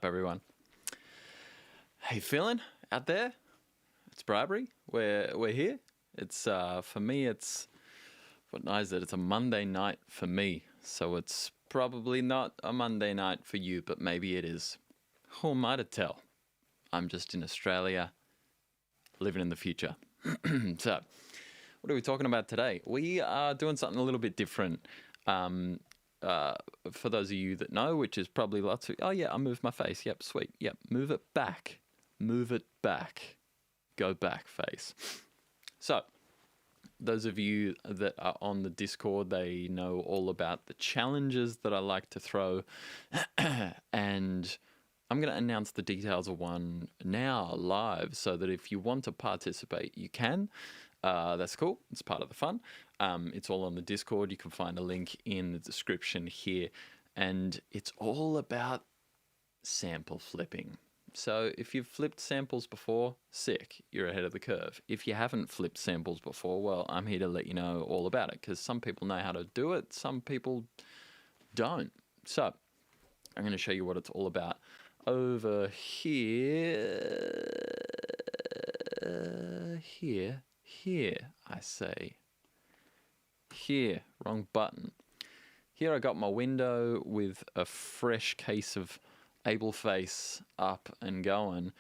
up, everyone? How you feeling out there? It's Bribery. We're here. It's for me. It's what night is it? It's a Monday night for me, so it's probably not a Monday night for you, but maybe it is. Who am I to tell? I'm just in Australia, living in the future. So, what are we talking about today? We are doing something a little bit different. For those of you that know, which is probably lots of, oh yeah, I moved my face. Yep, sweet. Yep, move it back. Move it back. Go back, face. So, those of you that are on the Discord, they know all about the challenges that I like to throw. And I'm going to announce the details of one now live so that if you want to participate, you can. That's cool. It's part of the fun. It's all on the Discord. You can find a link in the description here. And it's all about sample flipping. So if you've flipped samples before, sick, you're ahead of the curve. If you haven't flipped samples before, well, I'm here to let you know all about it because some people know how to do it, some people don't. So I'm going to show you what it's all about over here. Here, I say. Here, wrong button. Here I got my window with a fresh case of Ableface up and going,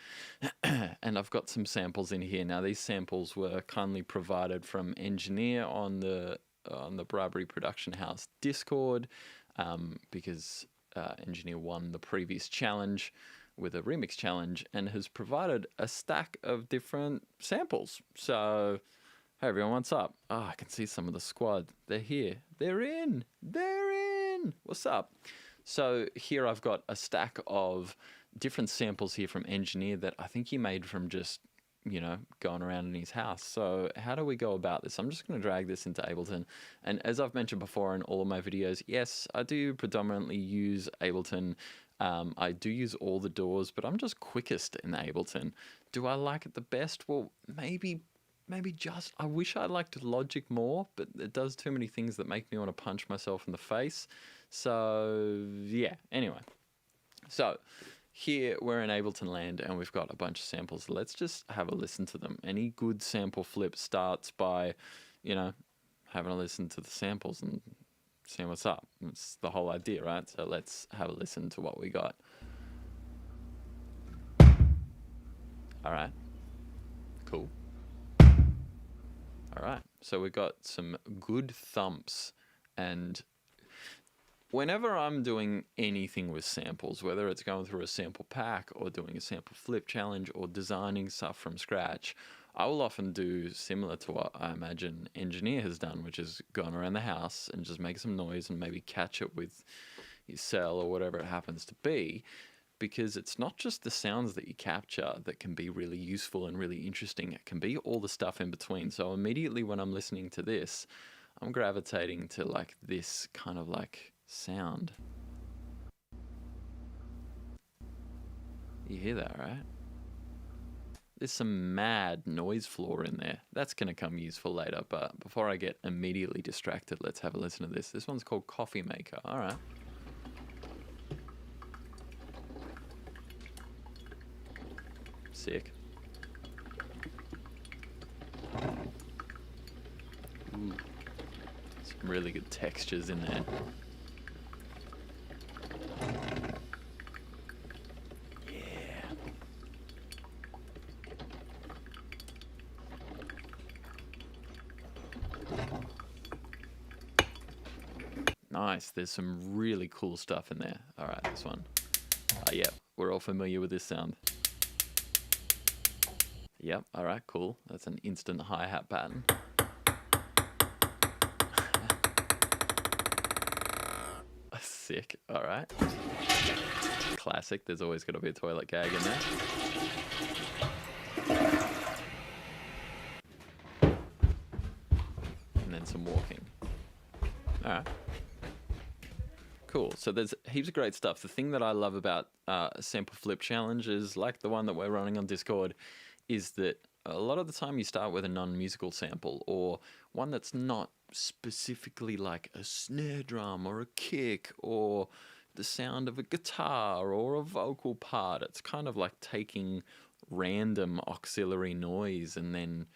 and I've got some samples in here. Now these samples were kindly provided from Engineer on the Bribery Production House Discord, because Engineer won the previous challenge with a remix challenge and has provided a stack of different samples. So, hey everyone, what's up? Oh, I can see some of the squad. They're here. They're in. What's up? So here I've got a stack of different samples here from Engineer that I think he made from just, going around in his house. So how do we go about this? I'm just going to drag this into Ableton. And as I've mentioned before in all of my videos, yes, I do predominantly use Ableton. I do use all the DAWs, but I'm just quickest in Ableton. Do I like it the best? Well, maybe just, I wish I liked Logic more, but it does too many things that make me want to punch myself in the face. So, yeah, anyway. So, here we're in Ableton land and we've got a bunch of samples. Let's just have a listen to them. Any good sample flip starts by, having a listen to the samples and seeing what's up. It's the whole idea, right? So let's have a listen to what we got. All right. Cool. All right, so we've got some good thumps, and whenever I'm doing anything with samples, whether it's going through a sample pack or doing a sample flip challenge or designing stuff from scratch, I will often do similar to what I imagine Engineer has done, which is gone around the house and just make some noise and maybe catch it with his cell or whatever it happens to be. Because it's not just the sounds that you capture that can be really useful and really interesting. It can be all the stuff in between. So immediately when I'm listening to this, I'm gravitating to like this kind of like sound. You hear that, right? There's some mad noise floor in there. That's going to come useful later. But before I get immediately distracted, let's have a listen to this. This one's called Coffee Maker. All right. Sick. Ooh. Some really good textures in there. Yeah. Nice. There's some really cool stuff in there. All right, this one. Yeah, we're all familiar with this sound. Yep, all right, cool. That's an instant hi-hat pattern. Sick, all right. Classic, there's always got to be a toilet gag in there. And then some walking. All right. Cool, so there's heaps of great stuff. The thing that I love about sample flip challenges, like the one that we're running on Discord, is that a lot of the time you start with a non-musical sample or one that's not specifically like a snare drum or a kick or the sound of a guitar or a vocal part. It's kind of like taking random auxiliary noise and then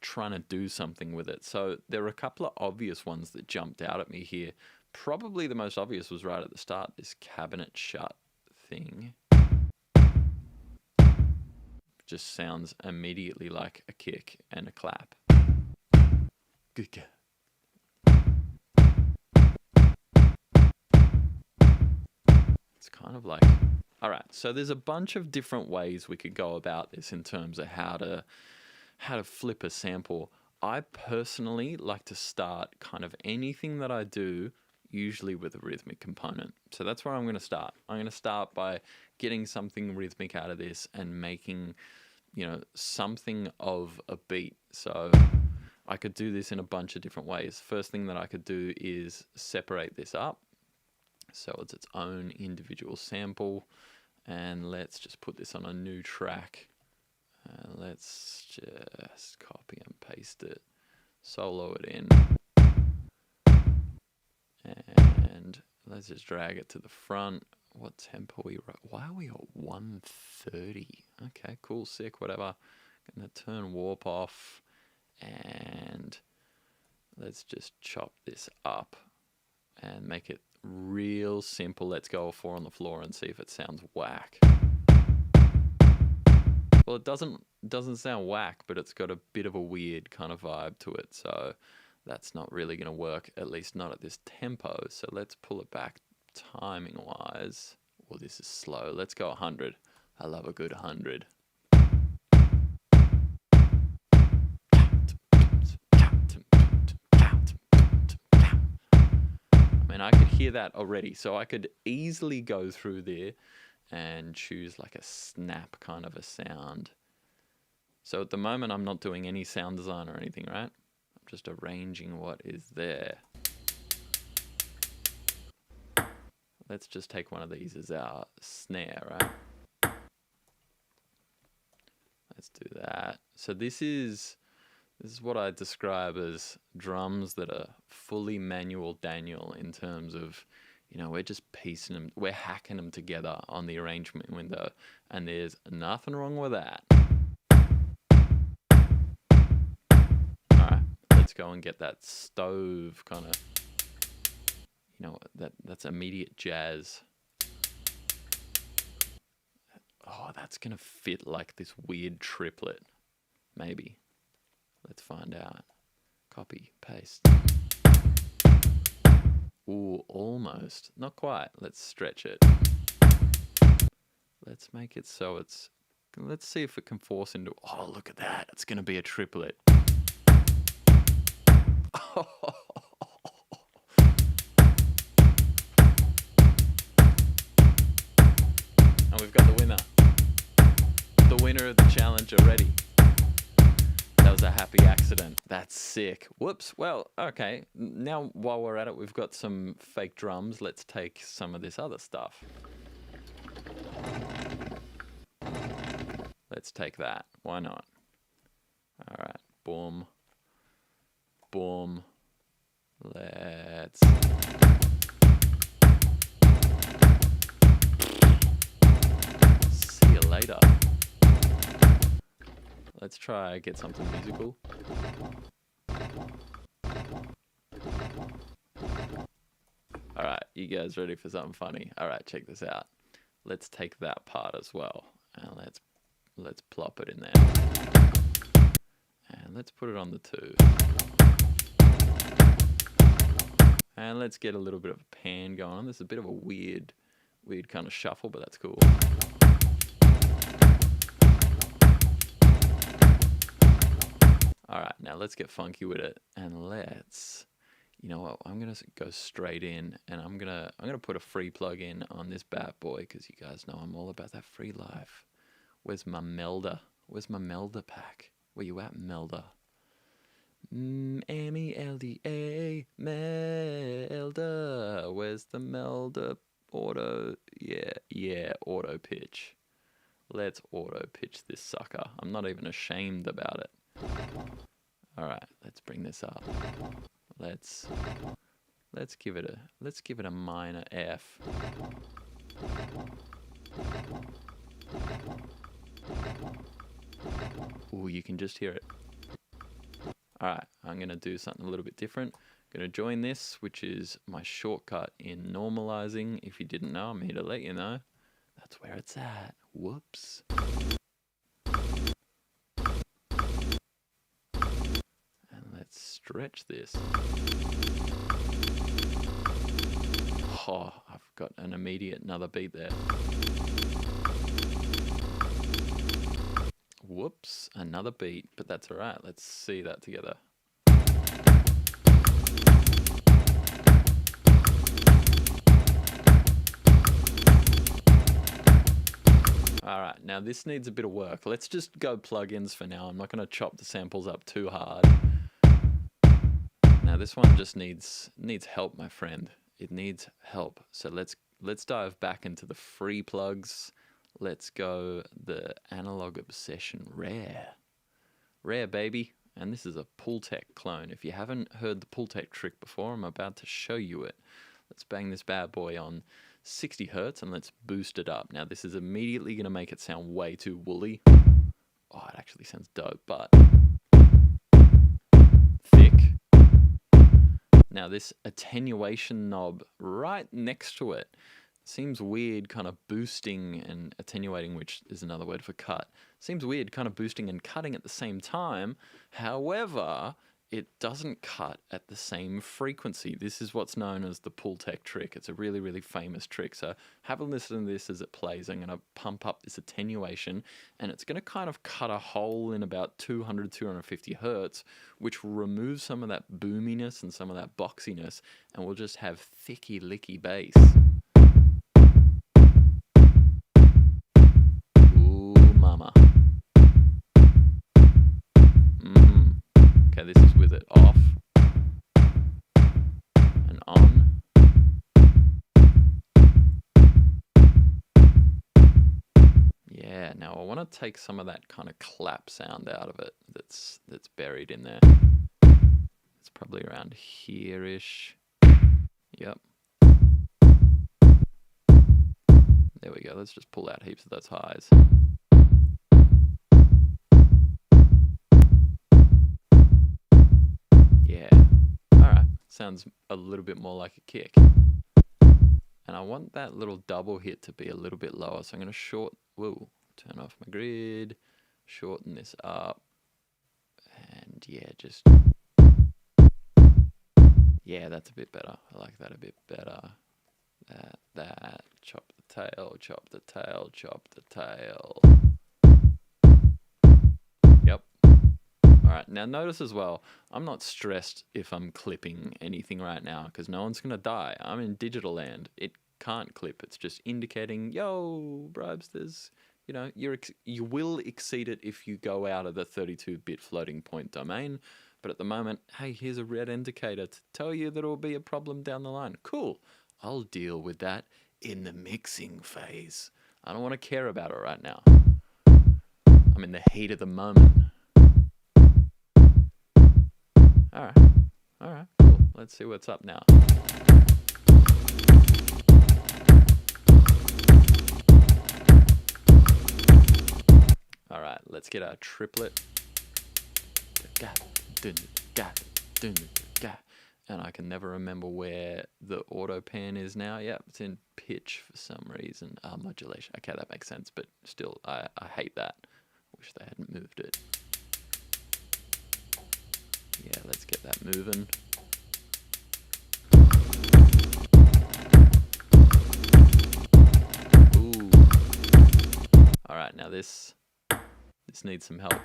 trying to do something with it. So there are a couple of obvious ones that jumped out at me here. Probably the most obvious was right at the start, this cabinet shut thing. Just sounds immediately like a kick and a clap. Good. It's kind of like... Alright, so there's a bunch of different ways we could go about this in terms of how to flip a sample. I personally like to start kind of anything that I do usually with a rhythmic component. So that's where I'm going to start. I'm going to start by getting something rhythmic out of this and making, you know, something of a beat. So I could do this in a bunch of different ways. First thing that I could do is separate this up so it's its own individual sample. And let's just put this on a new track. Let's just copy and paste it, solo it in, and let's just drag it to the front. What tempo are we? Why are we at 130? Okay, cool, sick, whatever. Gonna turn warp off, and let's just chop this up and make it real simple. Let's go a 4 on the floor and see if it sounds whack. Well, it doesn't sound whack, but it's got a bit of a weird kind of vibe to it, so that's not really going to work, at least not at this tempo. So let's pull it back timing-wise. Well, this is slow. Let's go 100. I love a good 100. And I could hear that already, so I could easily go through there and choose like a snap kind of a sound. So at the moment I'm not doing any sound design or anything, right? I'm just arranging what is there. Let's just take one of these as our snare, right? Let's do that. So this is what I describe as drums that are fully manual Daniel, in terms of, you know, we're just piecing them, we're hacking them together on the arrangement window, and there's nothing wrong with that. Alright, let's go and get that stove kind of, you know, that's immediate jazz. Oh, that's gonna fit like this weird triplet, maybe. Let's find out. Copy, paste. Ooh, almost. Not quite. Let's stretch it. Let's make it so it's... Let's see if it can force into... Oh, look at that. It's going to be a triplet. And we've got the winner. The winner of the challenge already. That was a happy accident. That's sick. Whoops. Well, okay. Now, while we're at it, we've got some fake drums. Let's take some of this other stuff. Let's take that. Why not? All right. Boom. Boom. Let's... See you later. Let's try get something musical. Alright, you guys ready for something funny? Alright, check this out. Let's take that part as well. And let's plop it in there. And let's put it on the 2. And let's get a little bit of a pan going on. This is a bit of a weird kind of shuffle, but that's cool. Alright, now let's get funky with it, and let's, you know what, I'm gonna go straight in, and I'm gonna put a free plug in on this bad boy, because you guys know I'm all about that free life. Where's my Melda? Where's my Melda pack? Where you at, Melda? M-E-L-D-A, Melda. Where's the Melda auto? Yeah, auto pitch. Let's auto pitch this sucker. I'm not even ashamed about it. Alright, let's bring this up. Let's let's give it a minor F. Ooh, you can just hear it. Alright, I'm going to do something a little bit different. I'm going to join this, which is my shortcut in normalizing. If you didn't know, I'm here to let you know. That's where it's at. Whoops. And let's stretch this. Oh, I've got an immediate another beat there. Whoops, another beat, but that's all right. Let's see that together. All right, now this needs a bit of work. Let's just go plugins for now. I'm not going to chop the samples up too hard. Now this one just needs help, my friend. It needs help. So let's dive back into the free plugs. Let's go the Analog Obsession Rare. Rare, baby. And this is a Pultec clone. If you haven't heard the Pultec trick before, I'm about to show you it. Let's bang this bad boy on 60 Hertz and let's boost it up. Now this is immediately going to make it sound way too woolly. Oh, it actually sounds dope, but thick. Now this attenuation knob right next to it seems weird, kind of boosting and attenuating, which is another word for cut. Seems weird kind of boosting and cutting at the same time. However, it doesn't cut at the same frequency. This is what's known as the Pultec trick. It's a really, really famous trick. So have a listen to this as it plays. I'm going to pump up this attenuation and it's going to kind of cut a hole in about 200, 250 Hertz, which will remove some of that boominess and some of that boxiness, and we'll just have thicky, licky bass. Mama. Okay, this is with it off and on. Yeah, now I want to take some of that kind of clap sound out of it that's buried in there. It's probably around here-ish. Yep. There we go. Let's just pull out heaps of those highs. Yeah. Alright. Sounds a little bit more like a kick. And I want that little double hit to be a little bit lower. So I'm going to turn off my grid, shorten this up. And yeah, yeah, that's a bit better. I like that a bit better. That, chop the tail, chop the tail, chop the tail. Yep. Alright, now notice as well, I'm not stressed if I'm clipping anything right now, because no one's going to die. I'm in digital land. It can't clip. It's just indicating, yo, Bribes, there's, you will exceed it if you go out of the 32-bit floating point domain. But at the moment, hey, here's a red indicator to tell you that it'll be a problem down the line. Cool. I'll deal with that in the mixing phase. I don't want to care about it right now. I'm in the heat of the moment. Alright, cool. Let's see what's up now. Alright, let's get our triplet. And I can never remember where the auto pan is now. Yep, it's in pitch for some reason. Modulation. Okay, that makes sense, but still, I hate that. Wish they hadn't moved it. Yeah, let's get that moving. Ooh. Alright, now this needs some help.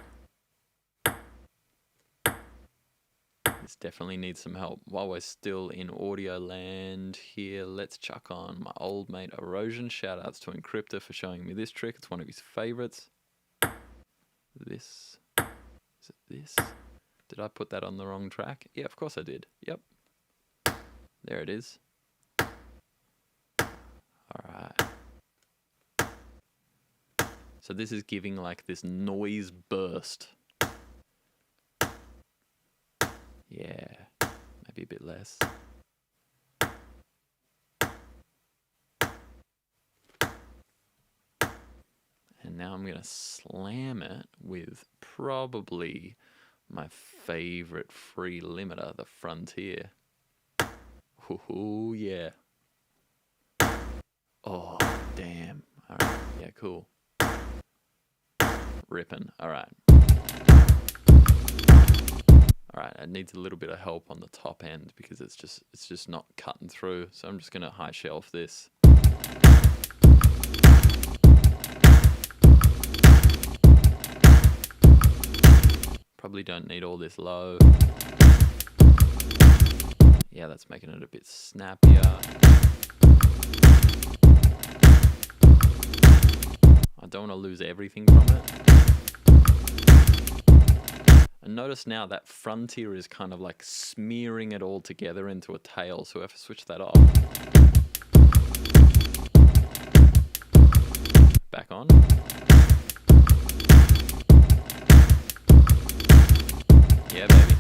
This definitely needs some help. While we're still in audio land here, let's chuck on my old mate Erosion. Shoutouts to Encryptor for showing me this trick. It's one of his favorites. Is it this? Did I put that on the wrong track? Yeah, of course I did. Yep. There it is. Alright. So this is giving like this noise burst. Yeah, maybe a bit less. now I'm going to slam it with probably my favorite free limiter, the Frontier. Ooh, yeah. Oh, damn. All right. Yeah, cool. Ripping. All right. All right, it needs a little bit of help on the top end because it's just not cutting through. So I'm just going to high shelf this. Probably don't need all this low. Yeah, that's making it a bit snappier. I don't want to lose everything from it. And notice now that Frontier is kind of like smearing it all together into a tail. So if I switch that off. Back on. Yeah, baby.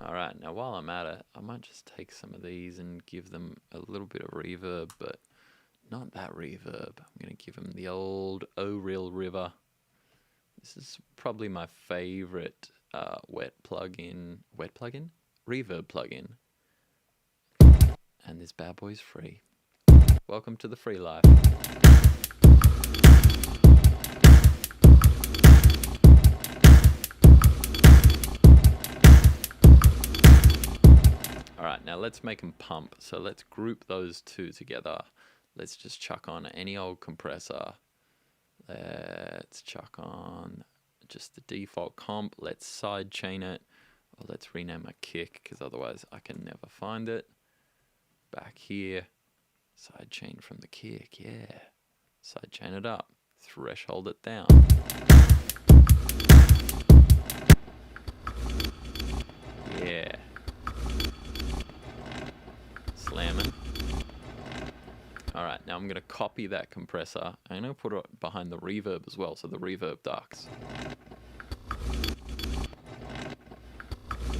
Alright, now while I'm at it, I might just take some of these and give them a little bit of reverb, but not that reverb. I'm going to give them the old O-Real River. This is probably my favorite reverb plugin. And this bad boy's free. Welcome to the free life. Alright, now let's make them pump. So let's group those two together. Let's just chuck on any old compressor. Let's chuck on just the default comp. Let's sidechain it. Or let's rename my kick, because otherwise I can never find it. Back here. Sidechain from the kick, yeah. Sidechain it up. Threshold it down. Yeah. Slamming. Alright, now I'm going to copy that compressor. I'm going to put it behind the reverb as well, so the reverb ducts.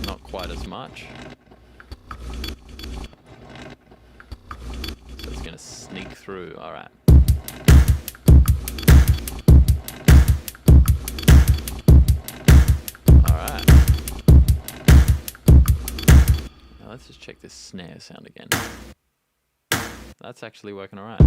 Not quite as much. So it's going to sneak through. Alright. Alright. Now let's just check this snare sound again. That's actually working alright.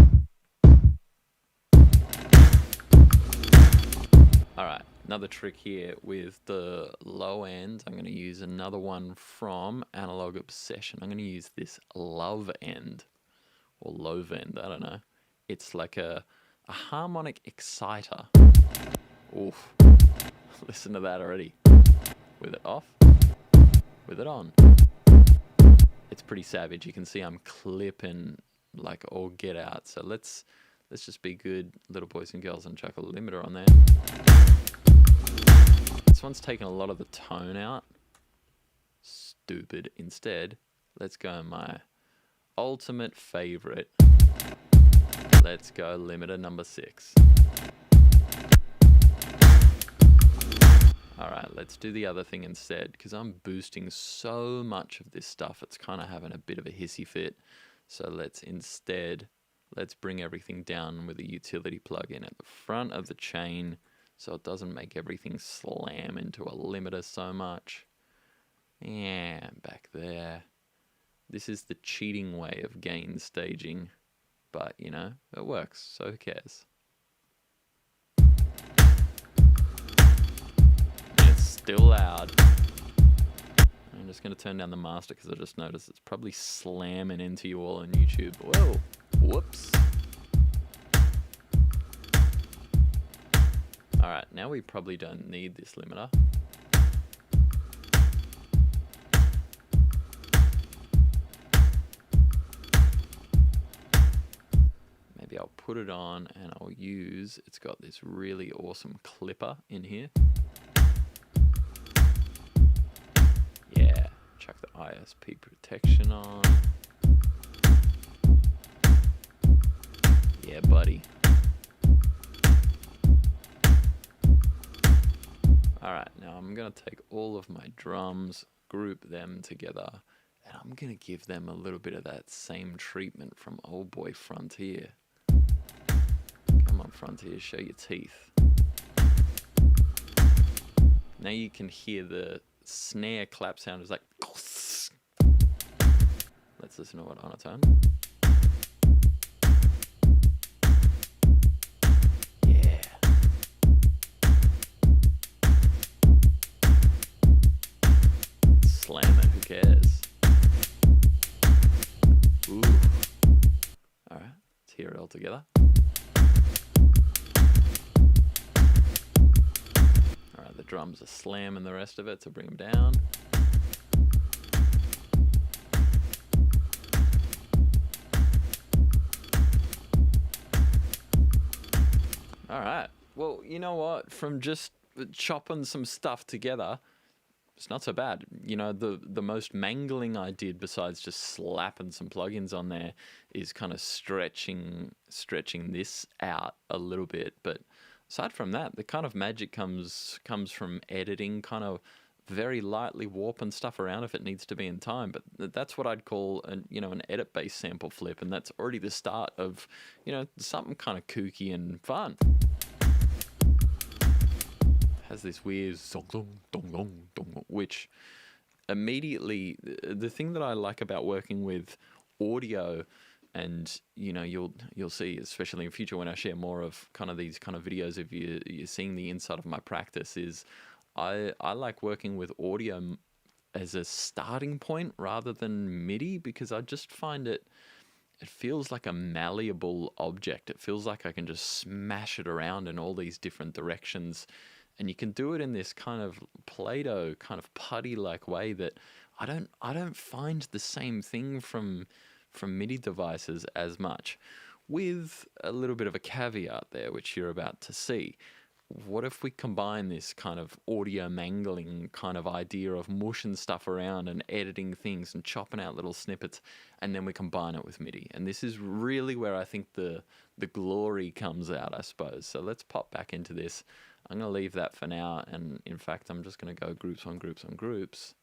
Alright, another trick here with the low end. I'm going to use another one from Analog Obsession. I'm going to use this Love End. Or Low End, I don't know. It's like a harmonic exciter. Oof. Listen to that already. With it off. With it on. It's pretty savage. You can see I'm clipping like all get out. So let's just be good little boys and girls and chuck a limiter on there. This one's taking a lot of the tone out. Stupid. Instead, let's go my ultimate favorite. Let's go limiter number 6. Alright, let's do the other thing instead, because I'm boosting so much of this stuff, it's kind of having a bit of a hissy fit. So let's bring everything down with a utility plugin at the front of the chain so it doesn't make everything slam into a limiter so much. Yeah, back there. This is the cheating way of gain staging, but you know, it works, so who cares? And it's still loud. I'm just going to turn down the master because I just noticed it's probably slamming into you all on YouTube. Whoa, whoops. Alright, now we probably don't need this limiter. Maybe I'll put it on and I'll use, it's got this really awesome clipper in here. Yeah, chuck the ISP protection on. Yeah, buddy. Alright, now I'm going to take all of my drums, group them together, And I'm going to give them a little bit of that same treatment from old boy Frontier. Come on, Frontier, show your teeth. Now you can hear the snare clap sound is like... Let's listen to it on its own. Yeah. Slam it, who cares? Ooh. Alright, let's hear it all together. Alright, the drums are slamming the rest of it to bring them down. Alright, well, you know what? From just chopping some stuff together, it's not so bad. You know, the most mangling I did besides just slapping some plugins on there is kind of stretching this out a little bit. But aside from that, the kind of magic comes from editing, kind of very lightly warping stuff around if it needs to be in time. But that's what I'd call an edit-based sample flip, and that's already the start of, something kind of kooky and fun. Has this weird which immediately, the thing that I like about working with audio, and you'll see, especially in future when I share more of kind of these kind of videos of you're seeing the inside of my practice, is I like working with audio as a starting point rather than MIDI, because I just find it feels like a malleable object. It feels like I can just smash it around in all these different directions. And you can do it in this kind of Play-Doh, kind of putty-like way that I don't find the same thing from MIDI devices as much, with a little bit of a caveat there, which you're about to see. What if we combine this kind of audio mangling kind of idea of mushing stuff around and editing things and chopping out little snippets, and then we combine it with MIDI? And this is really where I think the glory comes out, I suppose. So let's pop back into this. I'm going to leave that for now, and in fact, I'm just going to go groups on groups on groups,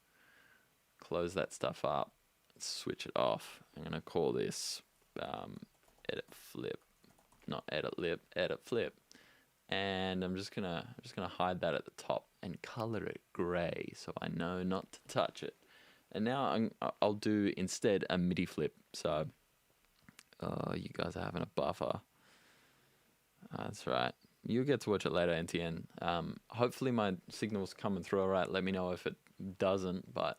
close that stuff up, switch it off. I'm going to call this edit flip, not edit lip, edit flip, and I'm just gonna hide that at the top and color it gray so I know not to touch it. And now I'll do instead a MIDI flip. So, you guys are having a buffer. That's right. You'll get to watch it later, NTN. Hopefully my signal's coming through all right. Let me know if it doesn't, but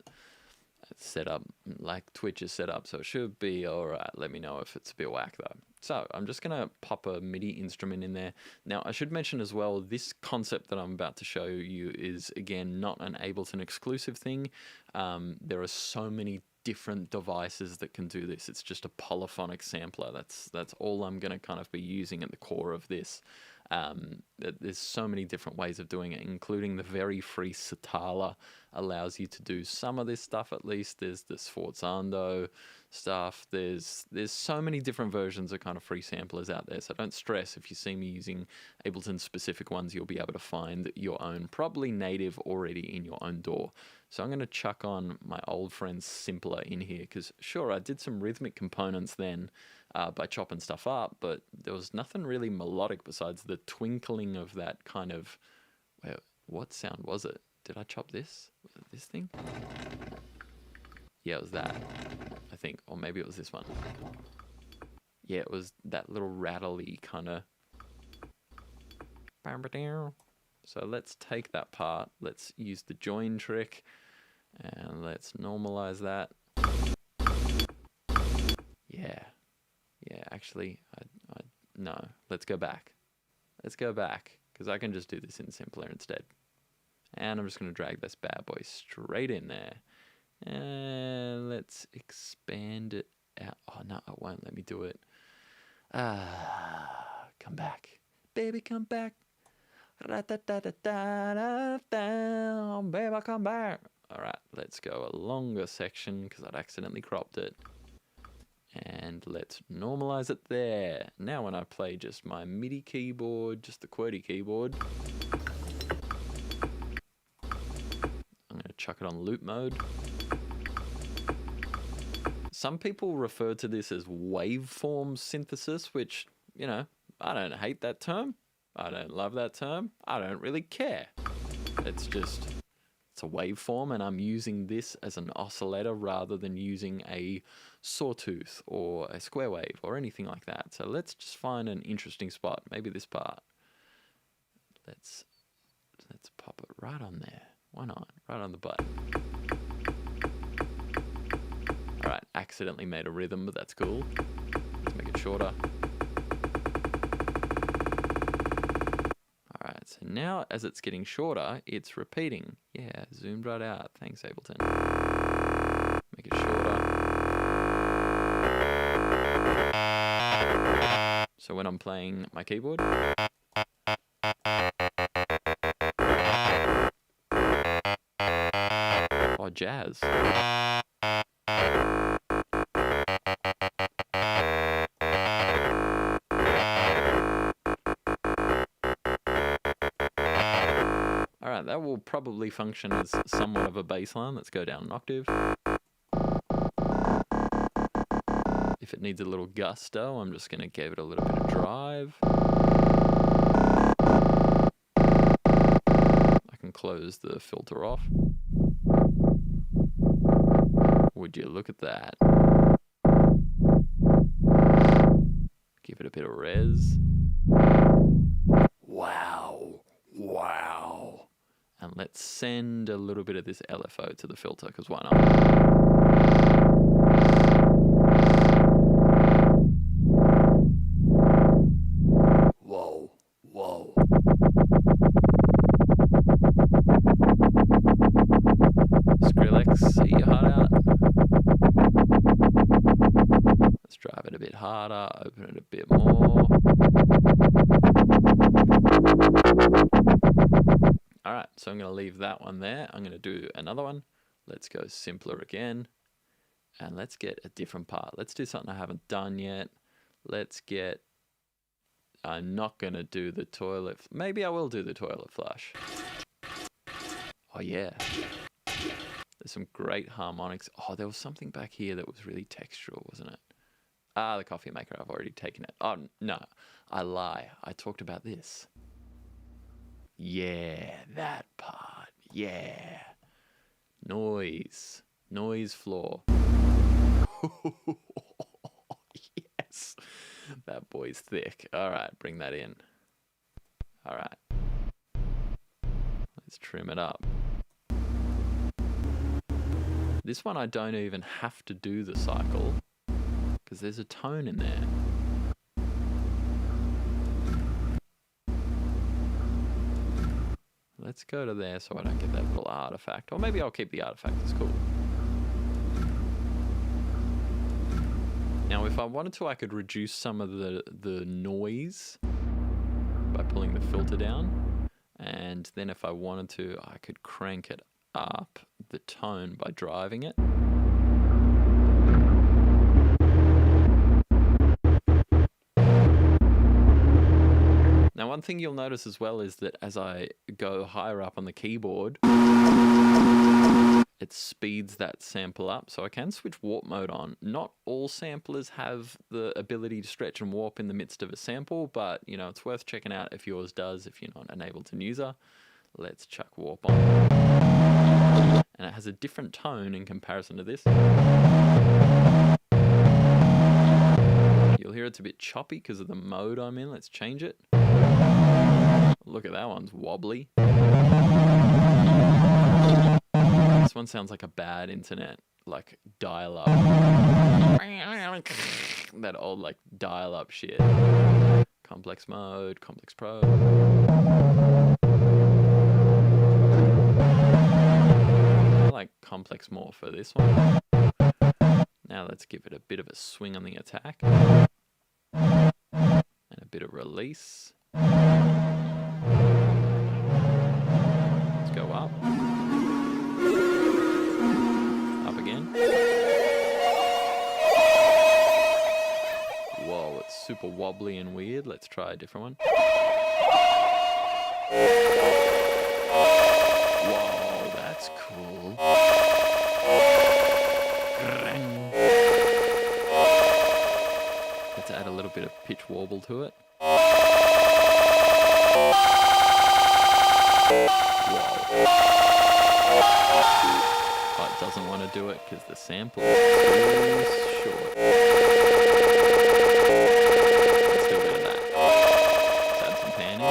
it's set up like Twitch is set up, so it should be all right. Let me know if it's a bit whack though. So I'm just going to pop a MIDI instrument in there. Now, I should mention as well, this concept that I'm about to show you is, again, not an Ableton exclusive thing. There are so many different devices that can do this. It's just a polyphonic sampler. That's all I'm going to kind of be using at the core of this. There's so many different ways of doing it, including the very free Satala allows you to do some of this stuff. At least there's the Sforzando stuff. There's so many different versions of kind of free samplers out there. So don't stress if you see me using Ableton specific ones. You'll be able to find your own, probably native already in your own DAW. So I'm going to chuck on my old friend Simpler in here, because sure, I did some rhythmic components then by chopping stuff up, but there was nothing really melodic besides the twinkling of that kind of, what sound was it? Did I chop this? Was it this thing? Yeah, it was that, I think. Or maybe it was this one. Yeah, it was that little rattly kind of. So let's take that part. Let's use the join trick. And let's normalize that. Yeah. Yeah, actually, no. Let's go back. Let's go back, because I can just do this in Simpler instead. And I'm just going to drag this bad boy straight in there. And let's expand it out. Oh, no, it won't let me do it. Come back. Baby, come back. Baby, come back. All right, let's go a longer section because I'd accidentally cropped it. And let's normalize it there. Now when I play just my MIDI keyboard, just the QWERTY keyboard, I'm going to chuck it on loop mode. Some people refer to this as waveform synthesis, which, you know, I don't hate that term. I don't love that term. I don't really care. It's a waveform, and I'm using this as an oscillator rather than using a sawtooth or a square wave or anything like that. So let's just find an interesting spot. Maybe this part. Let's pop it right on there. Why not? Right on the button. Alright, accidentally made a rhythm, but that's cool. Let's make it shorter. Alright, so now as it's getting shorter, it's repeating. Yeah, zoomed right out. Thanks, Ableton. Make it shorter. So when I'm playing my keyboard, oh, jazz. Alright, that will probably function as somewhat of a bass line. Let's go down an octave. If it needs a little gusto, I'm just going to give it a little bit of drive. I can close the filter off. Would you look at that? Give it a bit of res. Wow. Wow. And let's send a little bit of this LFO to the filter, because why not? Whoa. Whoa. Skrillex, see your heart out. Let's drive it a bit harder, open it a bit more. Alright, so I'm going to leave that one there. I'm going to do another one. Let's go simpler again. And let's get a different part. Let's do something I haven't done yet. I'm not going to do the toilet. Maybe I will do the toilet flush. Oh yeah. There's some great harmonics. Oh, there was something back here that was really textural, wasn't it? Ah, the coffee maker. I've already taken it. Oh, no. I lie. I talked about this. Yeah, that part. Yeah. Noise. Noise floor. Yes. That boy's thick. All right, bring that in. All right. Let's trim it up. This one I don't even have to do the cycle because there's a tone in there. Let's go to there so I don't get that little artifact. Or maybe I'll keep the artifact, it's cool. Now if I wanted to, I could reduce some of the noise by pulling the filter down. And then if I wanted to, I could crank it up the tone by driving it. Now one thing you'll notice as well is that as I go higher up on the keyboard, it speeds that sample up. So I can switch warp mode on. Not all samplers have the ability to stretch and warp in the midst of a sample, but you know, it's worth checking out if yours does, if you're not an Ableton user. Let's chuck warp on. And it has a different tone in comparison to this. You'll hear it's a bit choppy because of the mode I'm in. Let's change it. Look at that one's wobbly. This one sounds like a bad internet, like dial-up. That old like dial-up shit. Complex mode, Complex Pro. I like Complex more for this one. Now let's give it a bit of a swing on the attack. And a bit of release. Let's go up. Up again. Whoa, it's super wobbly and weird. Let's try a different one. Whoa, that's cool. Let's add a little bit of pitch warble to it. Whoa. Oh, it doesn't want to do it because the sample is too short. Let's do a bit of that. Let's add some panning.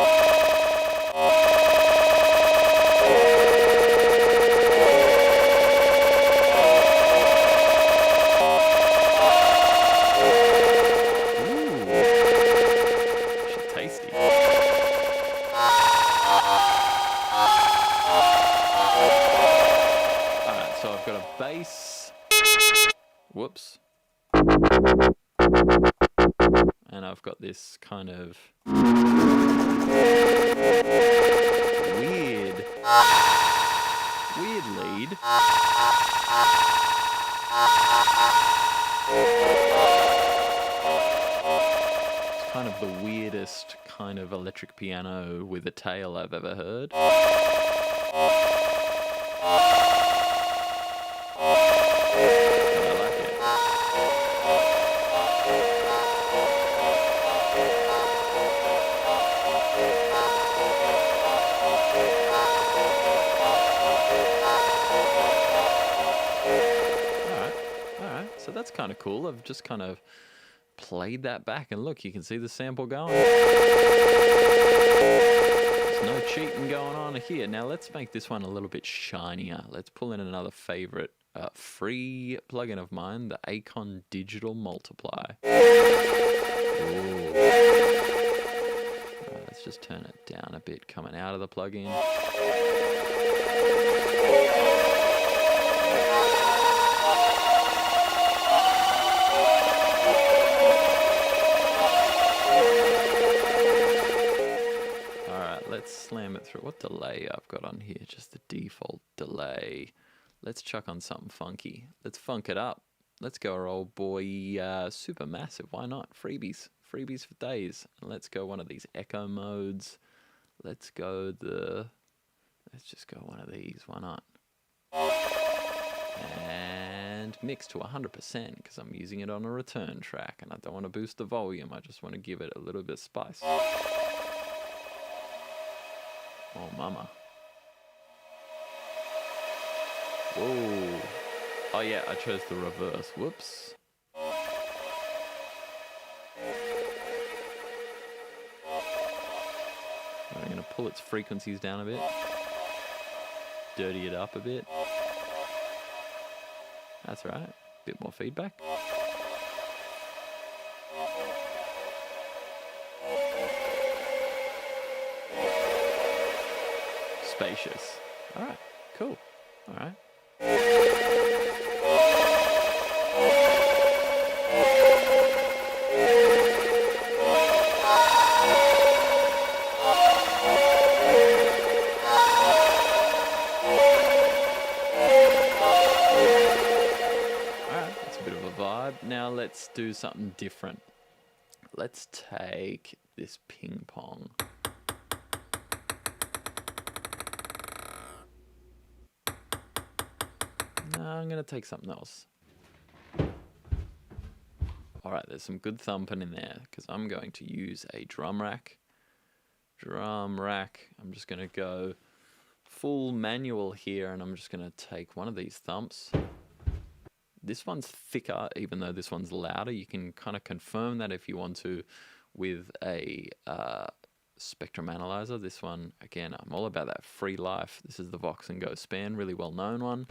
Bass. Whoops. And I've got this kind of weird lead. It's kind of the weirdest kind of electric piano with a tail I've ever heard. So that's kind of cool. I've just kind of played that back and look, you can see the sample going. There's no cheating going on here. Now let's make this one a little bit shinier. Let's pull in another favorite free plugin of mine, the Acon Digital Multiply. Ooh. Right, let's just turn it down a bit coming out of the plugin. Let's slam it through. What delay I've got on here? Just the default delay. Let's chuck on something funky. Let's funk it up. Let's go our old boy Supermassive. Why not? Freebies for days. And let's go one of these echo modes. Let's just go one of these. Why not? And mix to 100% because I'm using it on a return track and I don't want to boost the volume. I just want to give it a little bit of spice. Oh, mama. Whoa. Oh, yeah, I chose the reverse. Whoops. I'm going to pull its frequencies down a bit. Dirty it up a bit. That's right. A bit more feedback. Spacious. All right, cool. All right. That's a bit of a vibe. Now let's do something different. Let's take this ping pong. No, I'm going to take something else. Alright, there's some good thumping in there because I'm going to use a drum rack. I'm just going to go full manual here and I'm just going to take one of these thumps. This one's thicker even though this one's louder. You can kind of confirm that if you want to with a spectrum analyzer. This one, again, I'm all about that free life. This is the Vox and Go Span, really well known one.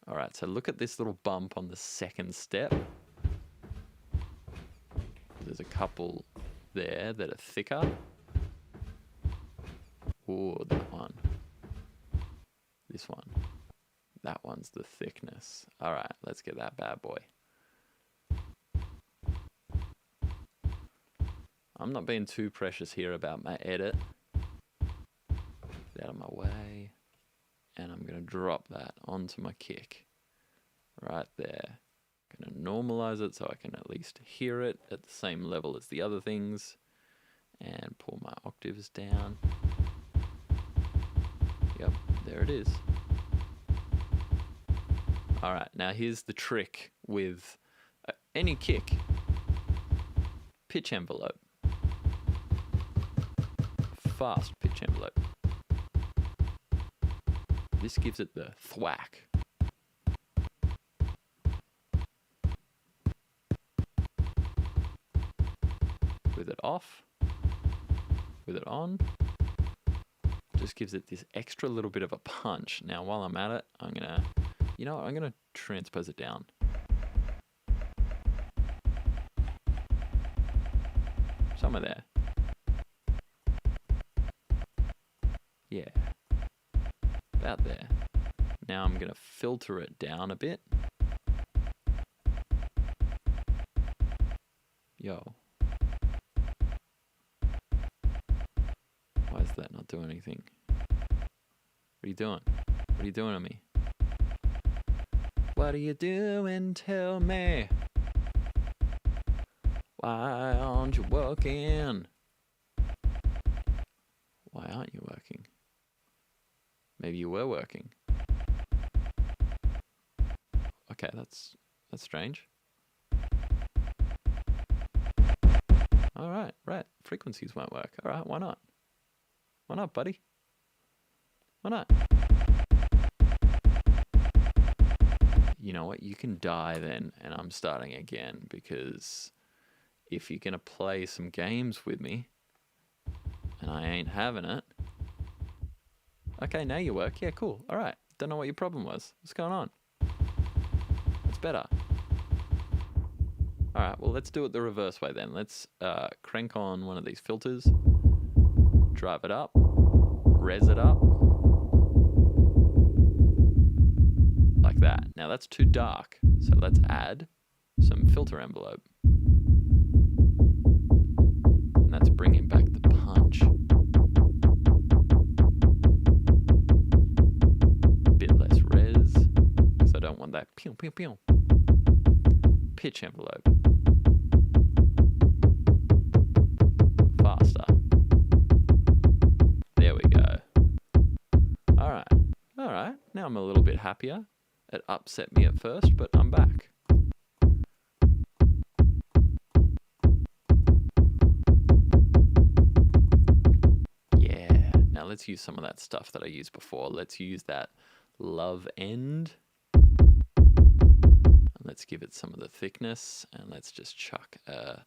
Alright, so look at this little bump on the second step. There's a couple there that are thicker. Ooh, that one. This one. That one's the thickness. Alright, let's get that bad boy. I'm not being too precious here about my edit. Get out of my way. And I'm going to drop that onto my kick. Right there. I'm going to normalize it so I can at least hear it at the same level as the other things. And pull my octaves down. Yep, there it is. Alright, now here's the trick with any kick. Pitch envelope. Fast pitch envelope. This gives it the thwack. With it off, with it on, just gives it this extra little bit of a punch. Now, while I'm at it, I'm gonna transpose it down. Somewhere there. Yeah. About there. Now I'm gonna filter it down a bit. Yo. Why is that not doing anything? What are you doing? What are you doing to me? What are you doing? Tell me. Why aren't you working? Why aren't you working? Maybe you were working. Okay, that's strange. Alright, right. Frequencies won't work. Alright, why not? Why not, buddy? Why not? You know what? You can die then, and I'm starting again, because if you're going to play some games with me, and I ain't having it. Okay, now you work. Yeah, cool. Alright. Don't know what your problem was. What's going on? It's better. Alright, well, let's do it the reverse way then. Let's crank on one of these filters, drive it up, res it up, like that. Now that's too dark, so let's add some filter envelope. And that's bringing back the punch. Bit less res, because I don't want that pew pew pew. Pitch envelope. Faster. There we go. Alright. Alright. Now I'm a little bit happier. It upset me at first, but I'm back. Yeah. Now let's use some of that stuff that I used before. Let's use that love end. Let's give it some of the thickness, and let's just chuck a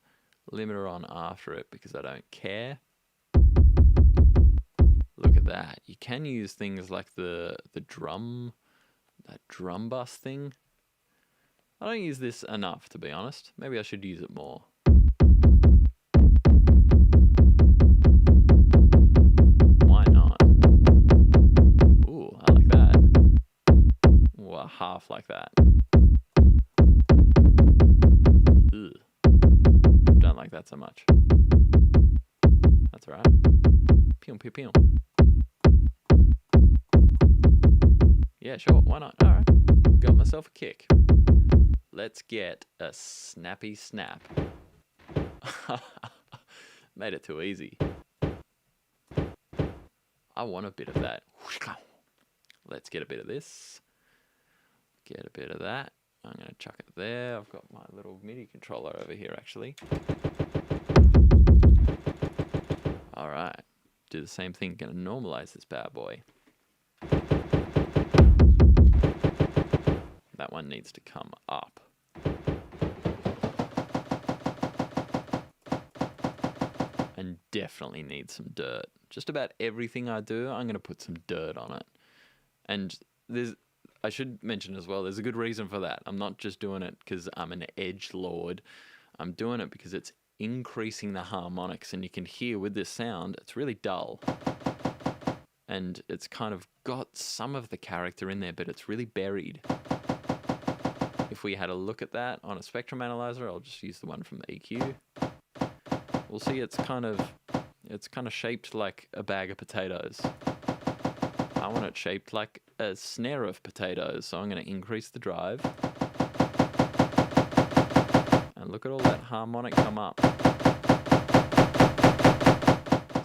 limiter on after it because I don't care. Look at that. You can use things like the drum, that drum bus thing. I don't use this enough, to be honest. Maybe I should use it more. Why not? Ooh, I like that. Ooh, a half like that. Ugh. Don't like that so much. That's alright. Pew pew pew. Yeah, sure, why not? Alright. Got myself a kick. Let's get a snappy snap. Made it too easy. I want a bit of that. Let's get a bit of this. Get a bit of that. I'm going to chuck it there. I've got my little MIDI controller over here, actually. Alright. Do the same thing. Going to normalize this bad boy. That one needs to come up. And definitely needs some dirt. Just about everything I do, I'm going to put some dirt on it. And I should mention as well, there's a good reason for that. I'm not just doing it because I'm an edgelord. I'm doing it because it's increasing the harmonics, and you can hear with this sound, it's really dull. And it's kind of got some of the character in there, but it's really buried. If we had a look at that on a spectrum analyzer, I'll just use the one from the EQ. We'll see it's kind of shaped like a bag of potatoes. I want it shaped like a snare of potatoes, so I'm going to increase the drive. And look at all that harmonic come up.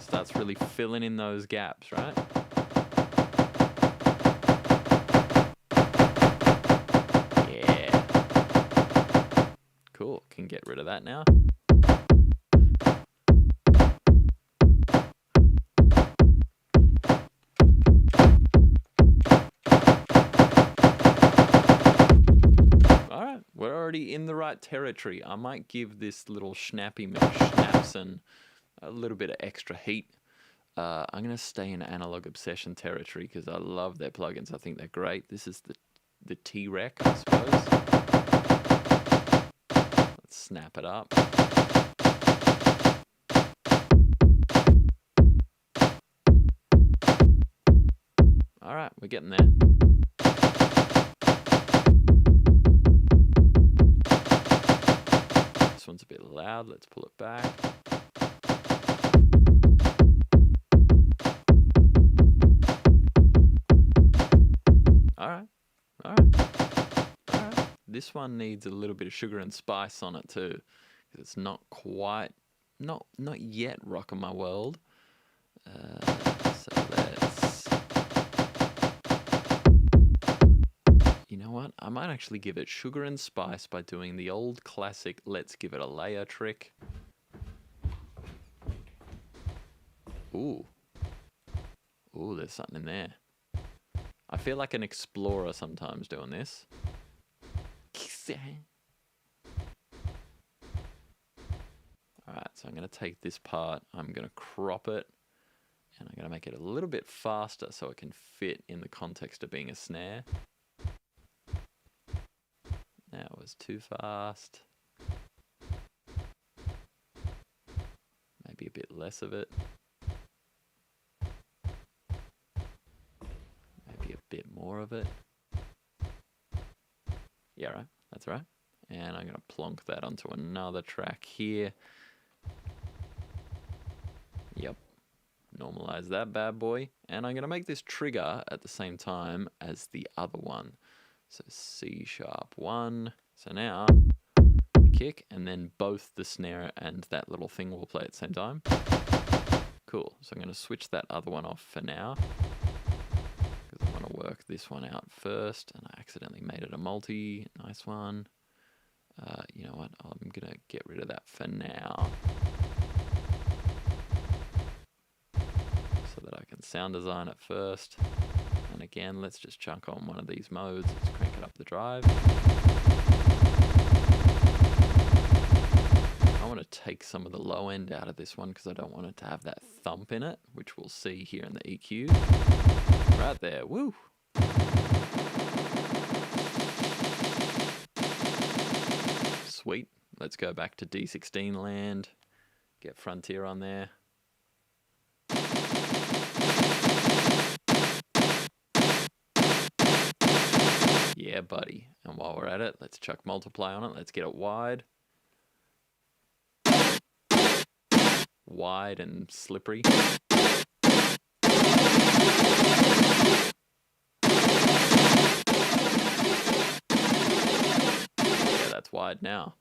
Starts really filling in those gaps, right? Yeah. Cool, can get rid of that now. that territory, I might give this little Snappy Schnapson a little bit of extra heat. I'm going to stay in Analog Obsession territory because I love their plugins. I think they're great. This is the T-Rec, I suppose. Let's snap it up. All right, we're getting there. This one's a bit loud. Let's pull it back. All right. This one needs a little bit of sugar and spice on it too, because it's not quite, not yet rocking my world. So let's, you know what? I might actually give it sugar and spice by doing the old classic let's give it a layer trick. Ooh, there's something in there. I feel like an explorer sometimes doing this. Alright, so I'm going to take this part, I'm going to crop it, and I'm going to make it a little bit faster so it can fit in the context of being a snare. That was too fast. Maybe a bit less of it. Maybe a bit more of it. Yeah, right. That's right. And I'm going to plonk that onto another track here. Yep. Normalize that bad boy. And I'm going to make this trigger at the same time as the other one. So C#1. So now, kick, and then both the snare and that little thing will play at the same time. Cool. So I'm going to switch that other one off for now. Because I want to work this one out first, and I accidentally made it a multi. Nice one. You know what? I'm going to get rid of that for now. So that I can sound design it first. And again, let's just chunk on one of these modes. Let's crank it up the drive. I want to take some of the low end out of this one because I don't want it to have that thump in it, which we'll see here in the EQ. Right there, woo! Sweet. Let's go back to D16 land. Get Frontier on there. Yeah, buddy. And while we're at it, let's chuck multiply on it. Let's get it wide. Wide and slippery. That's wide now.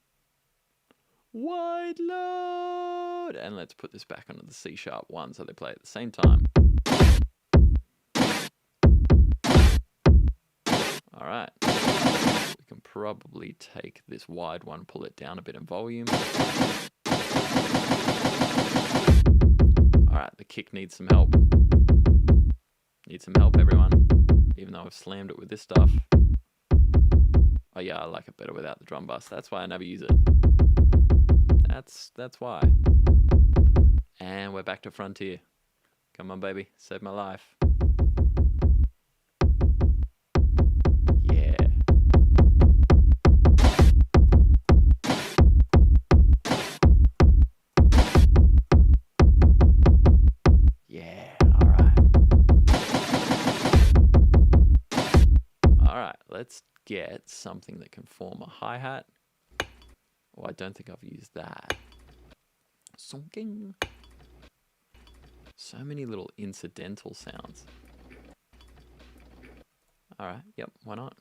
Wide load! And let's put this back onto the C#1 so they play at the same time. Alright. We can probably take this wide one, pull it down a bit in volume. Alright, the kick needs some help. Need some help, everyone. Even though I've slammed it with this stuff. Oh yeah, I like it better without the drum bus. That's why I never use it. That's why. And we're back to Frontier. Come on, baby. Save my life. Yeah. Yeah, alright. Alright, let's get something that can form a hi-hat. Oh, I don't think I've used that. Sonking. So many little incidental sounds. Alright, yep, why not?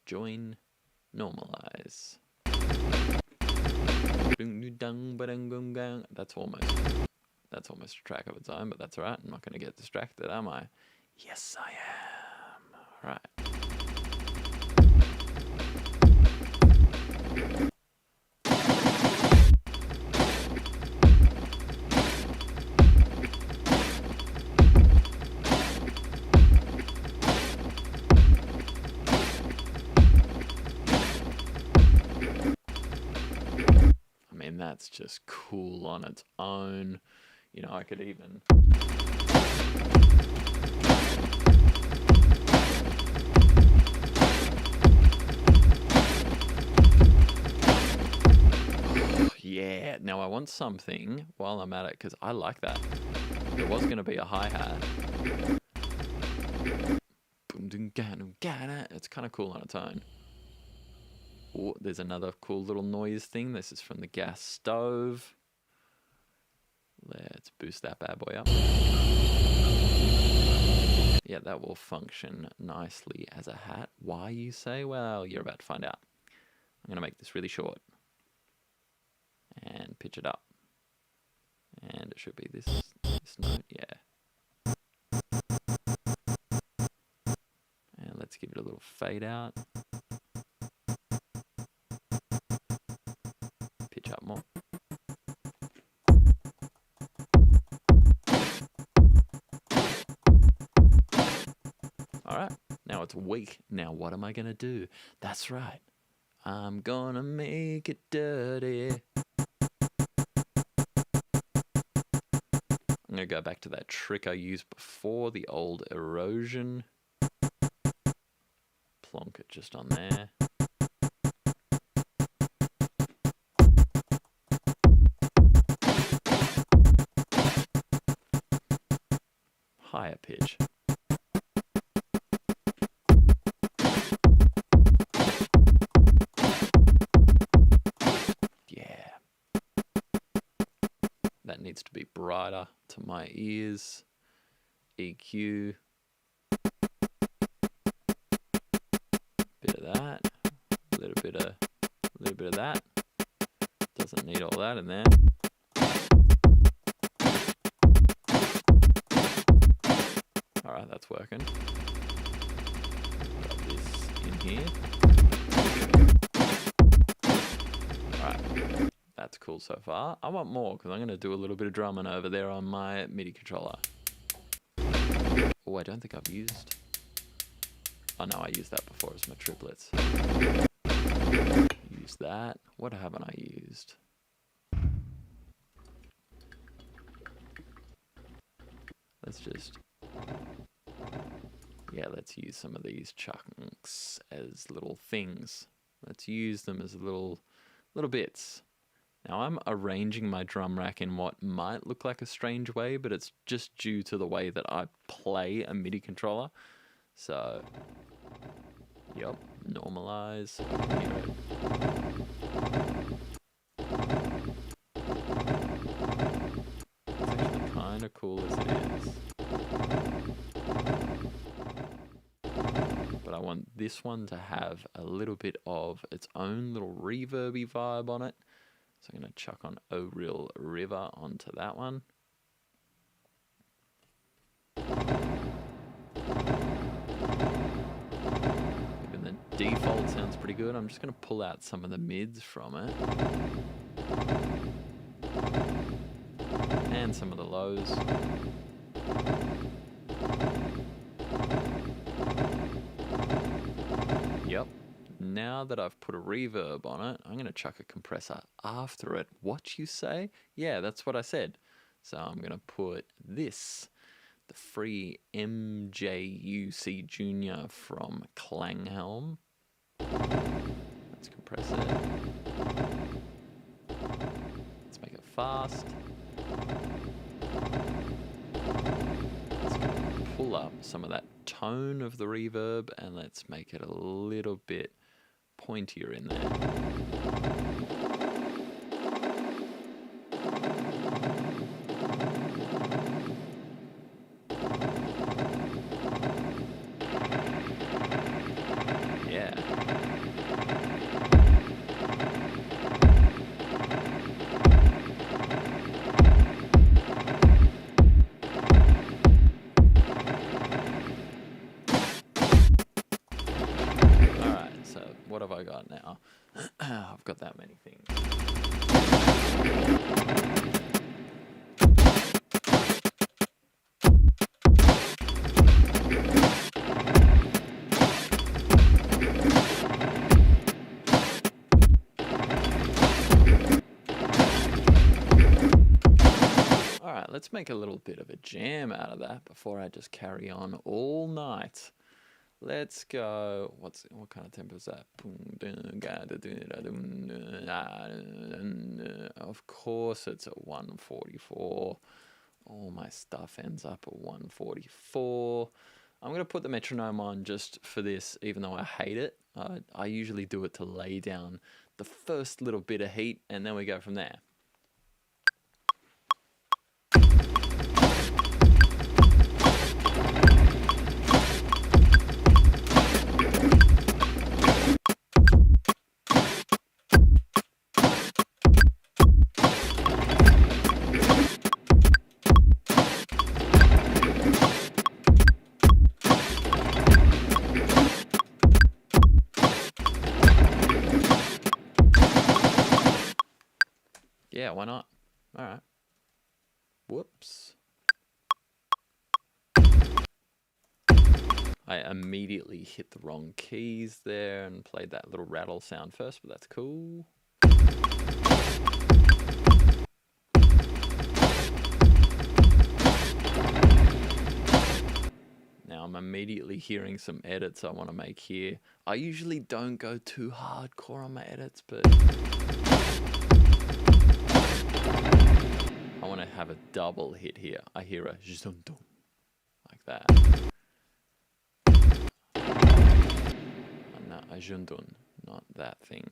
Join, normalize. That's almost a track of its own, but that's alright. I'm not going to get distracted, am I? Yes, I am. Alright. that's just cool on its own. You know, I could even... Yeah, now I want something while I'm at it, because I like that. There was going to be a hi-hat. It's kind of cool on its own. Oh, there's another cool little noise thing. This is from the gas stove. Let's boost that bad boy up. Yeah, that will function nicely as a hat. Why, you say? Well, you're about to find out. I'm going to make this really short. And pitch it up. And it should be this note, yeah. And let's give it a little fade out. Pitch up more. Alright, now it's weak. Now what am I going to do? That's right. I'm gonna make it dirty. I'm going to go back to that trick I used before, the old erosion. Plonk it just on there. Higher pitch. Yeah. That needs to be brighter to my ears. EQ. Bit of that. A little bit of that. Doesn't need all that in there. Alright, that's working. Got this in here. Alright, that's cool so far. I want more because I'm going to do a little bit of drumming over there on my MIDI controller. Oh, I don't think I've used... Oh no, I used that before as my triplets. Use that. What haven't I used? Let's just... Yeah, let's use some of these chunks as little things. Let's use them as little bits. Now I'm arranging my drum rack in what might look like a strange way, but it's just due to the way that I play a MIDI controller. So, yep, normalize. It's actually kind of cool as it is. But I want this one to have a little bit of its own little reverby vibe on it. So I'm going to chuck on O Real River onto that one. Even the default sounds pretty good. I'm just going to pull out some of the mids from it. And some of the lows. Yep. Now that I've put a reverb on it, I'm going to chuck a compressor after it. What you say? Yeah, that's what I said. So I'm going to put this, the free MJUC Junior from Klanghelm. Let's compress it. Let's make it fast. Let's pull up some of that tone of the reverb and let's make it a little bit pointier in there. Yeah. What have I got now? I've got that many things. Alright, let's make a little bit of a jam out of that before I just carry on all night. Let's go. What kind of tempo is that? Of course it's at 144. All my stuff ends up at 144. I'm going to put the metronome on just for this, even though I hate it. I usually do it to lay down the first little bit of heat, and then we go from there. Yeah, why not? All right. Whoops. I immediately hit the wrong keys there and played that little rattle sound first, but that's cool. Now I'm immediately hearing some edits I want to make here. I usually don't go too hardcore on my edits, but I want to have a double hit here. I hear a zundum like that. No, a zundun, not that thing.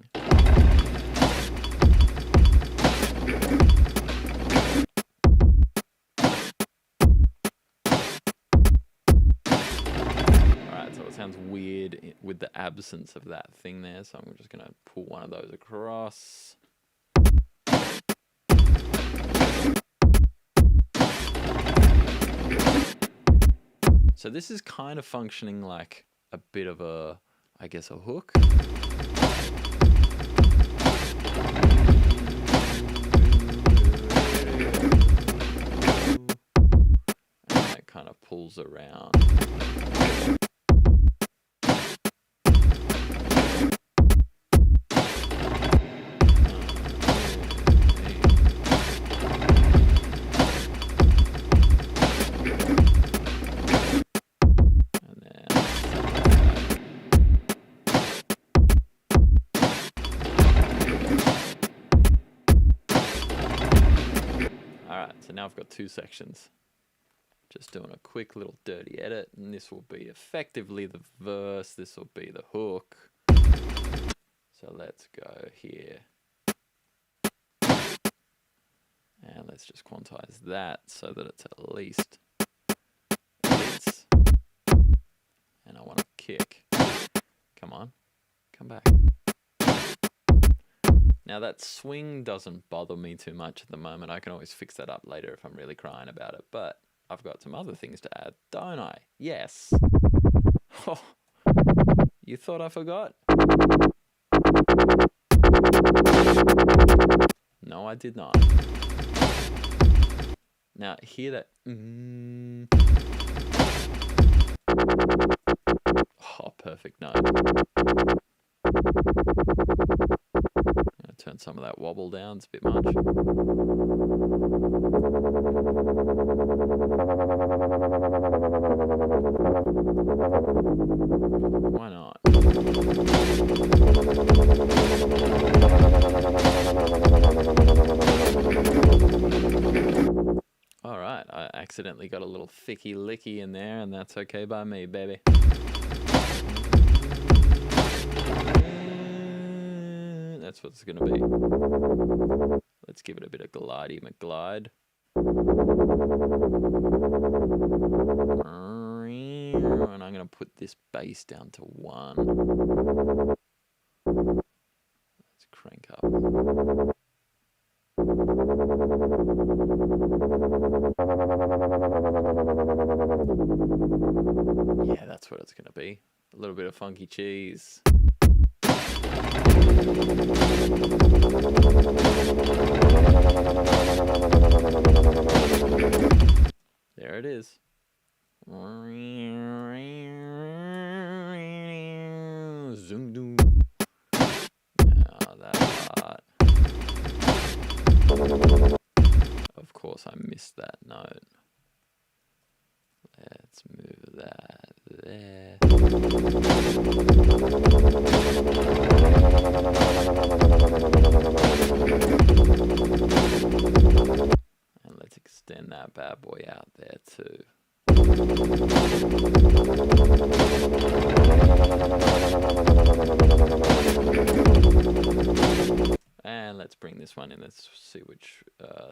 Alright, so it sounds weird with the absence of that thing there, so I'm just going to pull one of those across. So this is kind of functioning like a bit of a, I guess, a hook. And that kind of pulls around. So now I've got two sections. Just doing a quick little dirty edit, and this will be effectively the verse, this will be the hook. So let's go here. And let's just quantize that so that it's at least hits. And I want to kick. Come on, come back. Now that swing doesn't bother me too much at the moment. I can always fix that up later if I'm really crying about it. But I've got some other things to add, don't I? Yes. Oh, you thought I forgot? No, I did not. Now hear that. Oh, perfect note. Turn some of that wobble down, it's a bit much. Why not? Alright, I accidentally got a little thicky licky in there, and that's okay by me, baby. That's what it's going to be. Let's give it a bit of glidey McGlide. And I'm going to put this bass down to 1. Let's crank up. Yeah, that's what it's going to be. A little bit of funky cheese. There it is. Zoom. Now that part. Of course. course I missed that note. Let's move that there. And let's extend that bad boy out there too. And let's bring this one in. Let's see which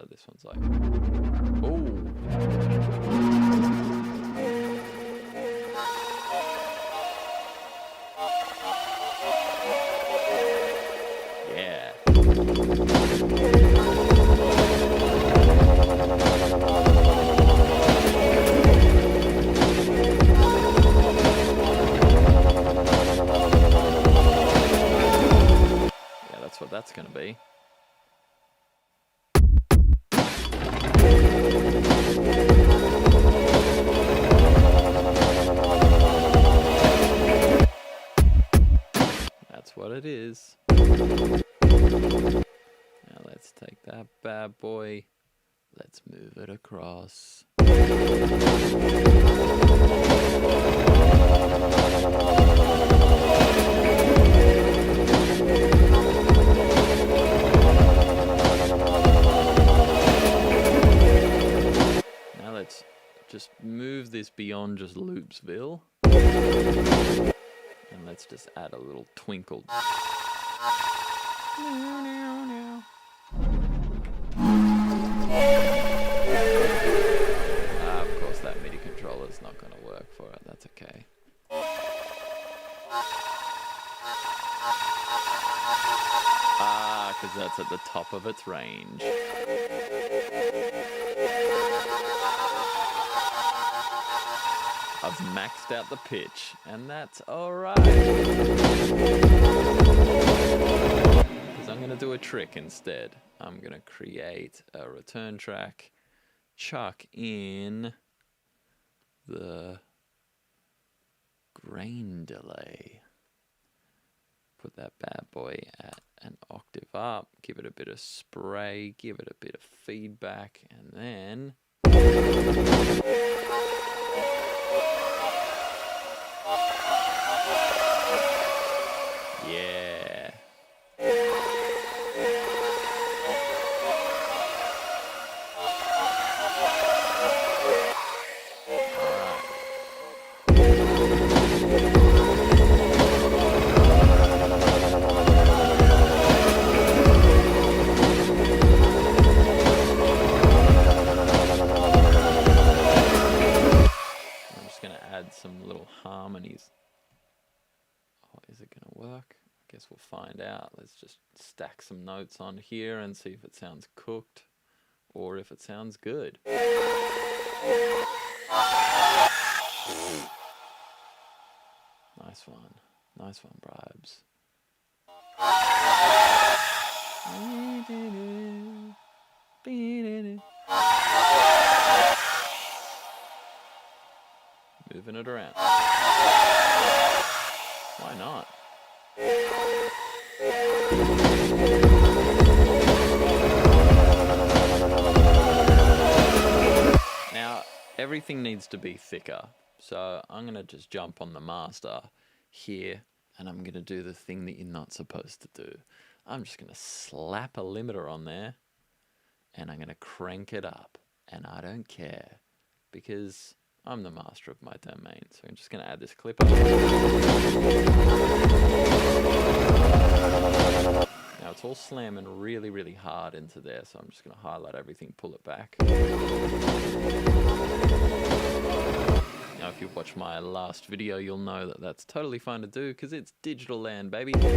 this one's like. Oh. Yeah. Yeah, that's what that's going to be. That's what it is. Now let's take that bad boy. Let's move it across. Now let's just move this beyond just Loopsville. And let's just add a little twinkle. Of course that MIDI controller is not going to work for it. That's okay. Because that's at the top of its range. I've maxed out the pitch, and that's alright. Because I'm going to do a trick instead. I'm going to create a return track, chuck in the grain delay. Put that bad boy at an octave up, give it a bit of spray, give it a bit of feedback, and then... Yeah. I'm just going to add some little harmonies. Oh, is it going to work? I guess we'll find out. Let's just stack some notes on here and see if it sounds cooked or if it sounds good. Nice one. Nice one, Bribes. Moving it around. Why not? Now, everything needs to be thicker. So I'm going to just jump on the master here and I'm going to do the thing that you're not supposed to do. I'm just going to slap a limiter on there and I'm going to crank it up. And I don't care because I'm the master of my domain. So I'm just going to add this clipper. Now it's all slamming really, really hard into there. So I'm just going to highlight everything, pull it back. Now if you watch my last video, you'll know that that's totally fine to do because it's digital land, baby. Now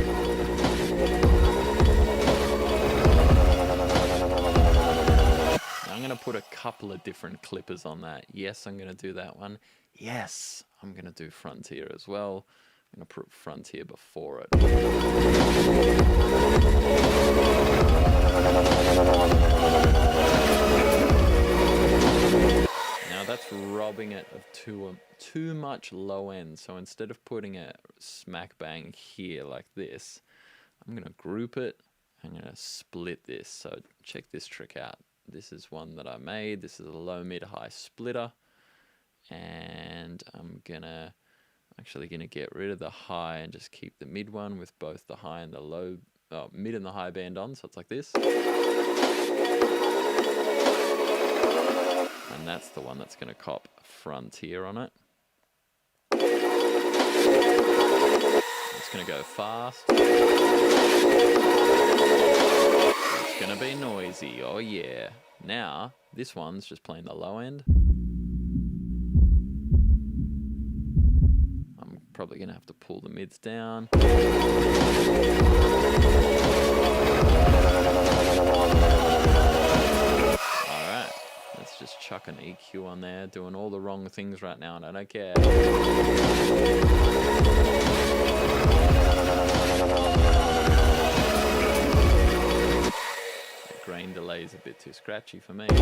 I'm going to put a couple of different clippers on that. Yes, I'm going to do that one. Yes, I'm going to do Frontier as well. I'm going to put Frontier before it. Now that's robbing it of too much low end. So instead of putting it smack bang here like this, I'm going to group it. I'm going to split this. So check this trick out. This is one that I made. This is a low, mid, high splitter. And I'm actually gonna get rid of the high and just keep the mid one with both the high and the low, mid and the high band on. So it's like this. And that's the one that's gonna cop Frontier on it. It's gonna go fast. It's gonna be noisy, oh yeah. Now, this one's just playing the low end. I'm probably gonna have to pull the mids down. Alright, let's just chuck an EQ on there, doing all the wrong things right now, and I don't care. Grain delay is a bit too scratchy for me. And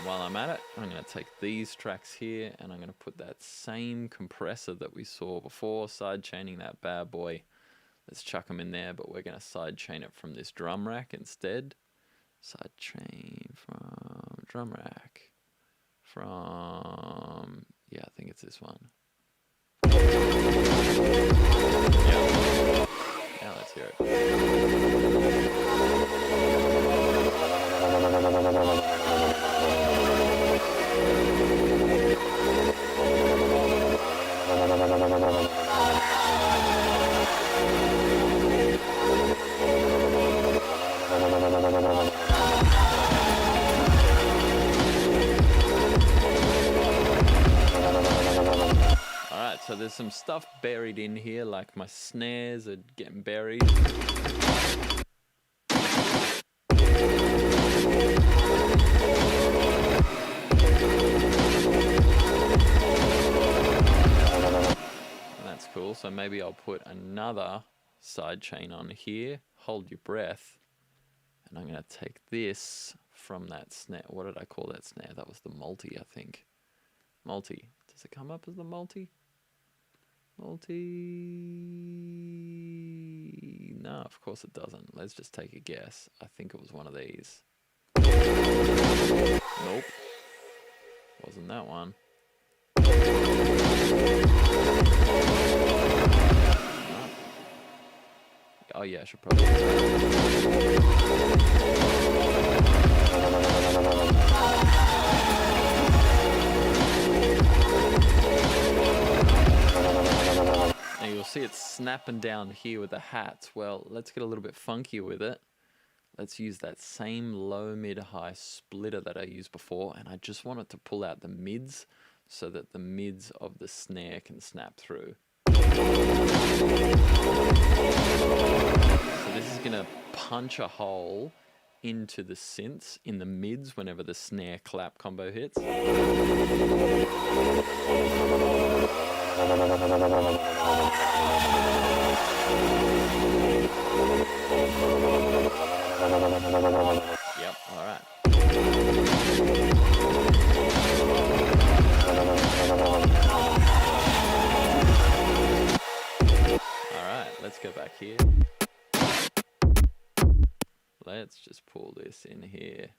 while I'm at it, I'm going to take these tracks here and I'm going to put that same compressor that we saw before, side chaining that bad boy. Let's chuck them in there, but we're going to side chain it from this drum rack instead. Side chain from drum rack. From, yeah, I think it's this one. Yeah, let's hear it. Alright, so there's some stuff buried in here, like my snares are getting buried. That's cool, so maybe I'll put another side chain on here, hold your breath, and I'm going to take this from that snare. What did I call that snare? That was the multi, I think. Multi. Does it come up as the multi? Multi... No, of course it doesn't. Let's just take a guess. I think it was one of these. Nope. Wasn't that one. Oh yeah, I should probably... Now you'll see it's snapping down here with the hats. Well, let's get a little bit funkier with it. Let's use that same low, mid, high splitter that I used before, and I just want it to pull out the mids so that the mids of the snare can snap through. So this is going to punch a hole into the synths in the mids whenever the snare clap combo hits. Yep, alright. Alright, let's go back here. Let's just pull this in here.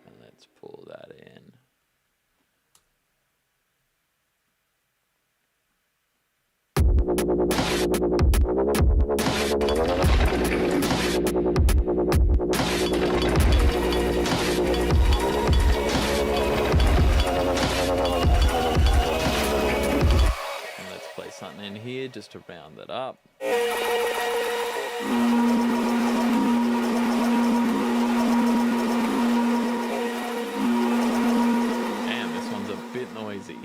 And let's pull that in. And let's play something in here just to round it up. Damn, this one's a bit noisy.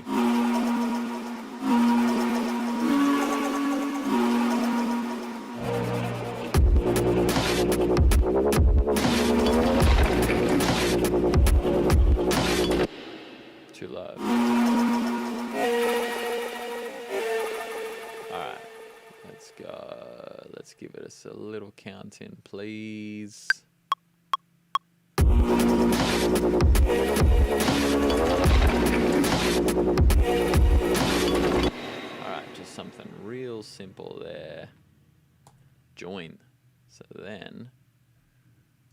Too low. Alright, let's go. Let's give it a little count in, please. simple there. Join. So then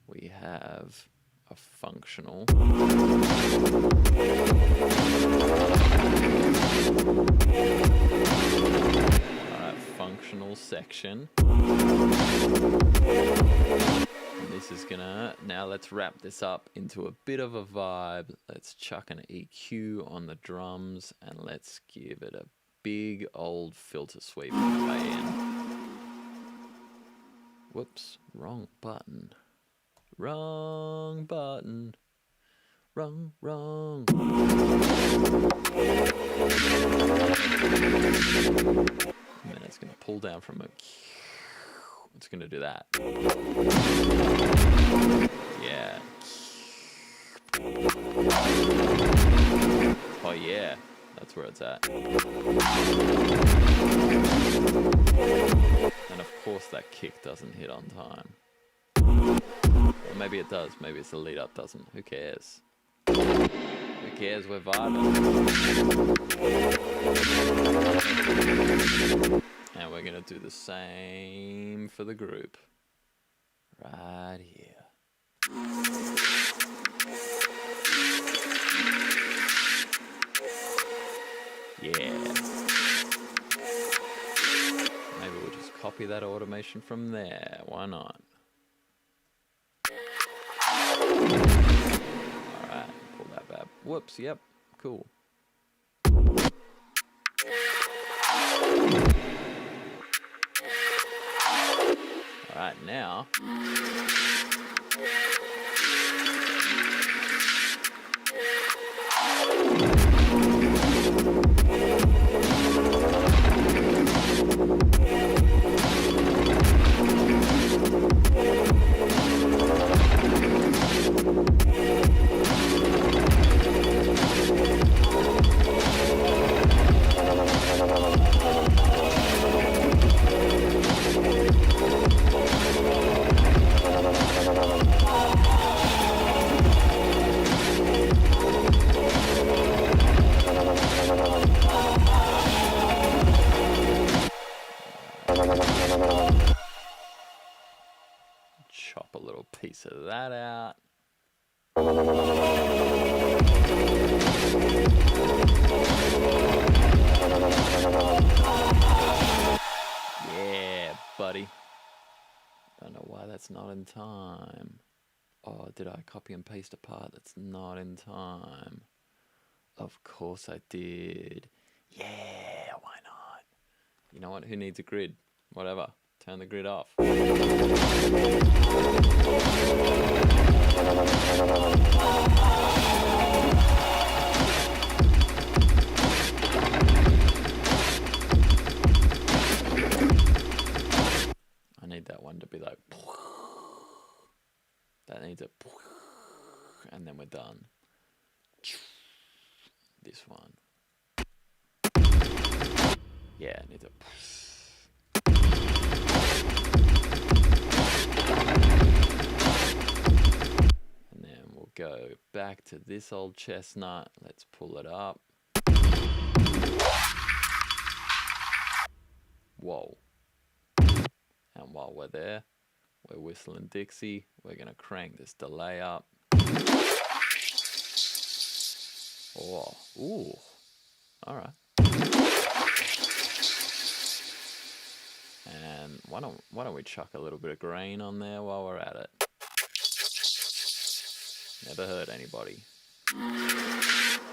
we have a functional. Alright, functional section. And this is gonna, now let's wrap this up into a bit of a vibe. Let's chuck an EQ on the drums and let's give it a big old filter sweep way in. Whoops, wrong button. Wrong button. Wrong. And then it's going to pull down from it. It's going to do that. Yeah. Oh yeah, that's where it's at. And of course that kick doesn't hit on time. Or maybe it does. Maybe it's the lead up doesn't. Who cares? Who cares? We're vibing. And we're going to do the same for the group. Right here. Yeah. Maybe we'll just copy that automation from there. Why not? Alright, pull that back. Whoops, yep, cool. Alright, now. Chop a little piece of that out. Yeah, buddy. Don't know why that's not in time. Oh, did I copy and paste a part that's not in time? Of course I did. Yeah, why not? You know what? Who needs a grid? Whatever. Turn the grid off. I need that one to be like, that needs a, and then we're done. This one. Yeah, it needs a. And then we'll go back to this old chestnut. Let's pull it up. Whoa. And while we're there, we're whistling Dixie. We're going to crank this delay up. Oh, ooh. All right. And why don't we chuck a little bit of grain on there while we're at it? Never hurt anybody. All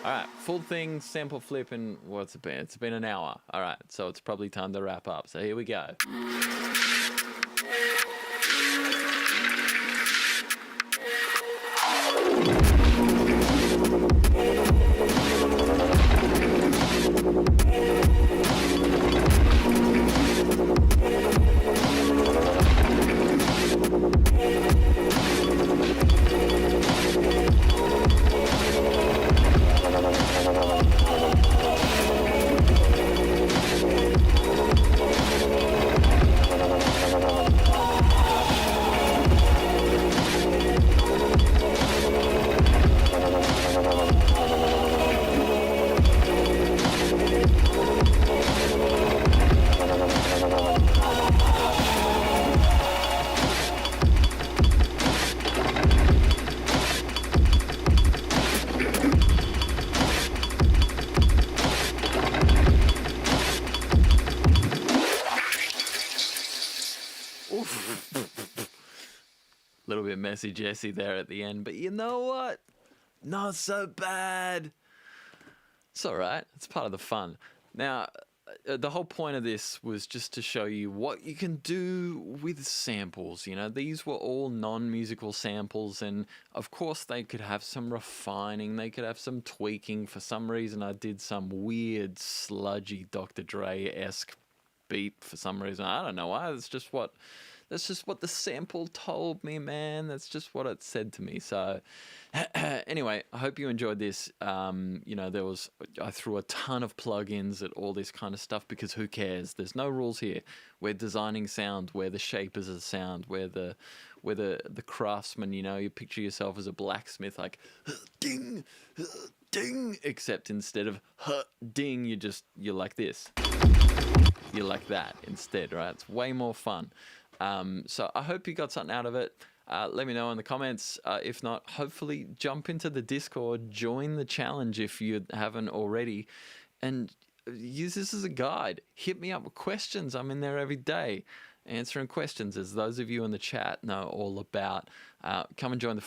right, full thing, sample flip, and what's it been? It's been an hour. All right, so it's probably time to wrap up. So here we go. bit messy Jesse there at the end, but you know what? Not so bad. It's all right. It's part of the fun. Now, the whole point of this was just to show you what you can do with samples. You know, these were all non-musical samples, and of course they could have some refining, they could have some tweaking. For some reason I did some weird sludgy Dr. Dre-esque beat for some reason. I don't know why. That's just what the sample told me, man. That's just what it said to me. So anyway, I hope you enjoyed this. You know, I threw a ton of plugins at all this kind of stuff because who cares? There's no rules here. We're designing sound. We're the shapers of sound. We're the craftsman. You know, you picture yourself as a blacksmith, like ding, ding. Except instead of ding, you're like this. You're like that instead, right? It's way more fun. So I hope you got something out of it. Let me know in the comments. If not, hopefully jump into the Discord, join the challenge if you haven't already, and use this as a guide. Hit me up with questions. I'm in there every day answering questions, as those of you in the chat know all about. Come and join the fun.